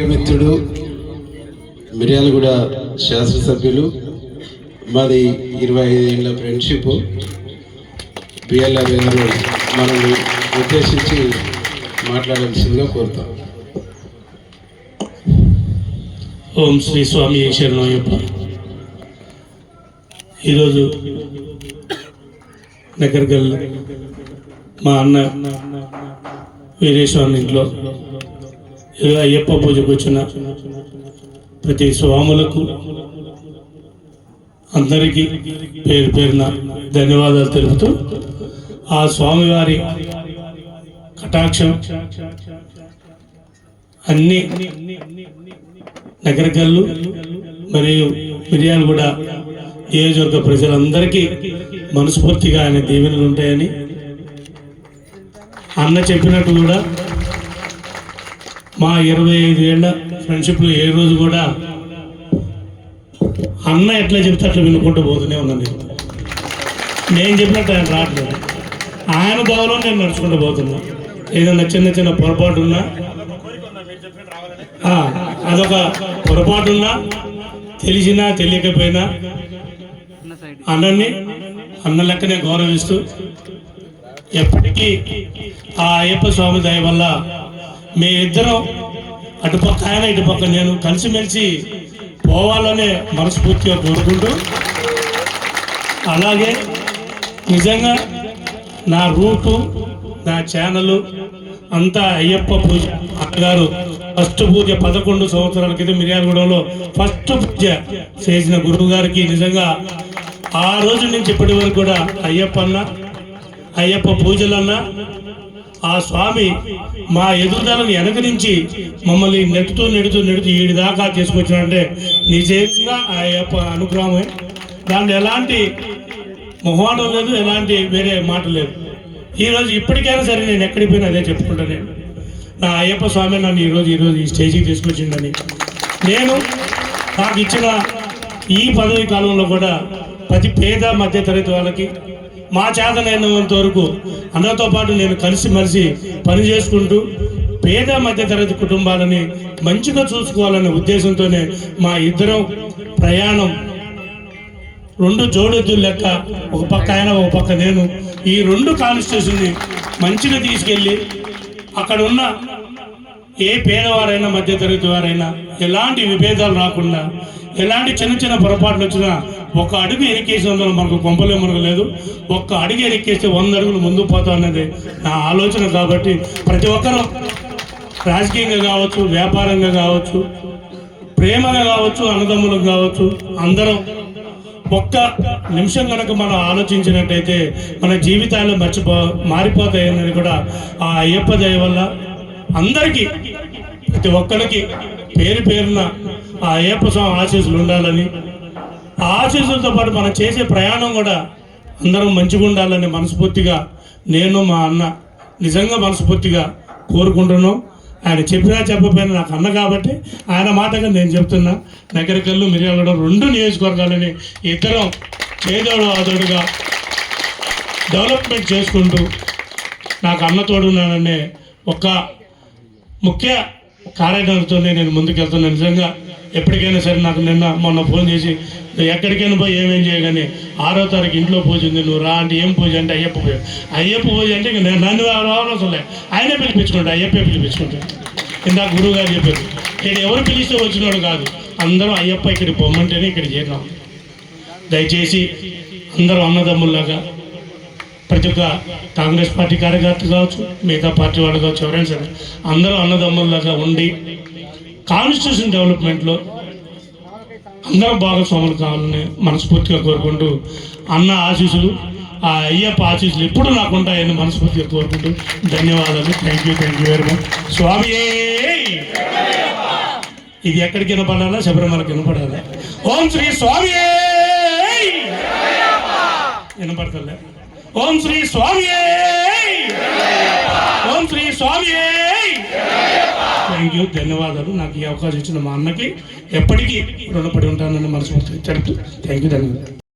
మిత్రుడు మిర్యాలగూడ శాసనసభ్యులు మాది 25 ఏళ్ళ ఫ్రెండ్షిప్ బిఎల్ఆర్ గారు మనల్ని ఉద్దేశించి మాట్లాడాల్సిందిగా కోరుతాం. ఓం శ్రీ స్వామి శరణయ్యప్ప. ఈరోజు నగర్గల్ మా అన్న వీరేశ్వరం ఇంట్లో అయ్యప్ప పూజకు వచ్చిన ప్రతి స్వాములకు అందరికీ పేరు పేరున ధన్యవాదాలు తెలుపుతూ ఆ స్వామివారి కటాక్షం అన్ని నగరకల్లు మరియు మిర్యాలగూడ నియోజకవర్గ ప్రజలందరికీ మనస్ఫూర్తిగా ఆయన దీవెనలు ఉంటాయని అన్న చెప్పినట్టు కూడా మా 25 ఏళ్ళ ఫ్రెండ్షిప్లో ఏ రోజు కూడా అన్న ఎట్లా చెప్తే అట్లా వినుకుంటూ పోతూనే ఉన్నాను. నేను చెప్పినట్టు ఆయన రావట్లేదు, ఆయన దోవలో నేను నడుచుకుంటూ పోతున్నా. ఏదన్నా చిన్న చిన్న పొరపాటు ఉన్నా, అదొక పొరపాటు ఉన్నా, తెలిసినా తెలియకపోయినా అన్న లెక్కనే గౌరవిస్తూ ఎప్పటికీ ఆ అయ్యప్ప స్వామి దయ వల్ల మీ ఇద్దరం అటుపక్క ఆయన ఇటుపక్క నేను కలిసిమెలిసి పోవాలనే మనస్ఫూర్తిగా కోరుకుంటూ, అలాగే నిజంగా నా రూటు నా ఛానల్ అంతా అయ్యప్ప పూజ. అన్నగారు ఫస్ట్ పూజ 11 సంవత్సరాల క్రితం మిర్యాలగూడలో ఫస్ట్ పూజ చేసిన గురువు గారికి నిజంగా ఆ రోజు నుంచి ఇప్పటి వరకు కూడా అయ్యప్ప పూజలన్నా ఆ స్వామి మా ఎదుగుదలను వెనక నుంచి మమ్మల్ని నెడుతూ ఈడి దాకా తీసుకొచ్చినంటే నిజంగా ఆ అయ్యప్ప అనుగ్రహమే. దాంట్లో ఎలాంటి మొహమాటం లేదు, ఎలాంటి వేరే మాట లేదు. ఈరోజు ఇప్పటికైనా సరే నేను ఎక్కడికి పోయినా అదే చెప్పుకుంటాను. నేను నా అయ్యప్ప స్వామి నన్ను ఈరోజు ఈ స్టేజ్కి తీసుకొచ్చిందని నేను నాకు ఇచ్చిన ఈ పదవి కాలంలో కూడా ప్రతి పేద మధ్యతరగతి వాళ్ళకి మా చేతనైనంత వరకు అన్నతో పాటు నేను కలిసిమెలిసి పని చేసుకుంటూ పేద మధ్యతరగతి కుటుంబాలని మంచిగా చూసుకోవాలనే ఉద్దేశంతోనే మా ఇద్దరం ప్రయాణం 2 జోడెద్దుల లెక్క, ఒక పక్క ఆయన ఒక పక్క నేను, ఈ 2 కాన్స్టిట్యూషన్ని మంచిగా తీసుకెళ్ళి అక్కడ ఉన్న ఏ పేదవారైనా మధ్యతరగతి వారైనా ఎలాంటి విభేదాలు రాకుండా, ఎలాంటి చిన్న చిన్న పొరపాట్లు వచ్చినా ఒక అడుగు ఎనికేసినందులో మనకు కొంపలే మనకు ఒక్క అడుగు ఎనికేస్తే 100 అడుగులు ముందుకు పోతాం అనేది నా ఆలోచన. కాబట్టి ప్రతి ఒక్కరూ రాజకీయంగా కావచ్చు, వ్యాపారంగా కావచ్చు, ప్రేమగా కావచ్చు, అన్నదమ్ములకు కావచ్చు, అందరం ఒక్క నిమిషం కనుక మనం ఆలోచించినట్టయితే మన జీవితాలు మారిపోతాయని కూడా ఆ అయ్యప్ప దయ వల్ల అందరికీ ప్రతి ఒక్కరికి పేరు పేరున ఆ అయ్యప్ప స్వామి ఆశీస్సులు ఉండాలని, ఆ ఆశీస్సులతో పాటు మనం చేసే ప్రయాణం కూడా అందరం మంచిగా ఉండాలని మనస్ఫూర్తిగా నేను మా అన్న నిజంగా మనస్ఫూర్తిగా కోరుకుంటున్నాం. ఆయన చెప్పినా చెప్పకపోయినా నాకు అన్న కాబట్టి ఆయన మాటగా నేను చెప్తున్నా. నగరకల్లు మిర్యాలగూడ 2 నియోజకవర్గాలని ఇద్దరం చేదోడు ఆదోడుగా డెవలప్మెంట్ చేసుకుంటూ నాకు అన్న తోడున్నాననే ఒక ముఖ్య కార్యక్రమంతోనే నేను ముందుకెళ్తున్నాను. నిజంగా ఎప్పటికైనా సరే నాకు మొన్న ఫోన్ చేసి ఎక్కడికైనా పోయి ఏమేం చేయగానే 6వ తారీఖు ఇంట్లో పూజ ఉంది, నువ్వు రా అంటే ఏం పూజ అంటే అయ్యప్ప పూజ అంటే ఇక నన్ను రావాల్సిన ఆయనే పిలిపించుకుంటా, అయ్యప్పే పిలిపించుకుంటాను. ఇందాక గురువు గారు చెప్పారు, ఇక్కడ ఎవరు పిలిస్తే వచ్చినాడు కాదు, అందరం అయ్యప్ప ఇక్కడికి పొమ్మంటేనే ఇక్కడ చేరినాం. దయచేసి అందరూ అన్నదమ్ముల్లాగా ప్రతి ఒక్క కాంగ్రెస్ పార్టీ కార్యకర్త కావచ్చు, మిగతా పార్టీ వాళ్ళు కావచ్చు, ఎవరైనా సరే అందరూ అన్నదమ్ముల్లాగా ఉండి కాన్స్టిట్యూషన్ డెవలప్మెంట్లో అందరూ భాగస్వాములు కావాలని మనస్ఫూర్తిగా కోరుకుంటూ, అన్న ఆశీస్సులు ఆ అయ్యప్ప ఆశీస్సులు ఎప్పుడు నాకు ఉంటాయని మనస్ఫూర్తిగా కోరుకుంటూ ధన్యవాదాలు. Thank you very much. స్వామి ఇది ఎక్కడికి వినపడాలా? శబరిమలకి వినపడాలా? ఓం శ్రీ స్వామి వినపడతలే. ఓం శ్రీ స్వామి, ఓం శ్రీ స్వామి. థ్యాంక్ యూ, ధన్యవాదాలు. నాకు ఈ అవకాశం ఇచ్చిన మా అన్నకి ఎప్పటికీ రుణపడి ఉంటానని మనస్ఫూర్తిగా చెప్తూ థ్యాంక్ యూ, ధన్యవాదాలు.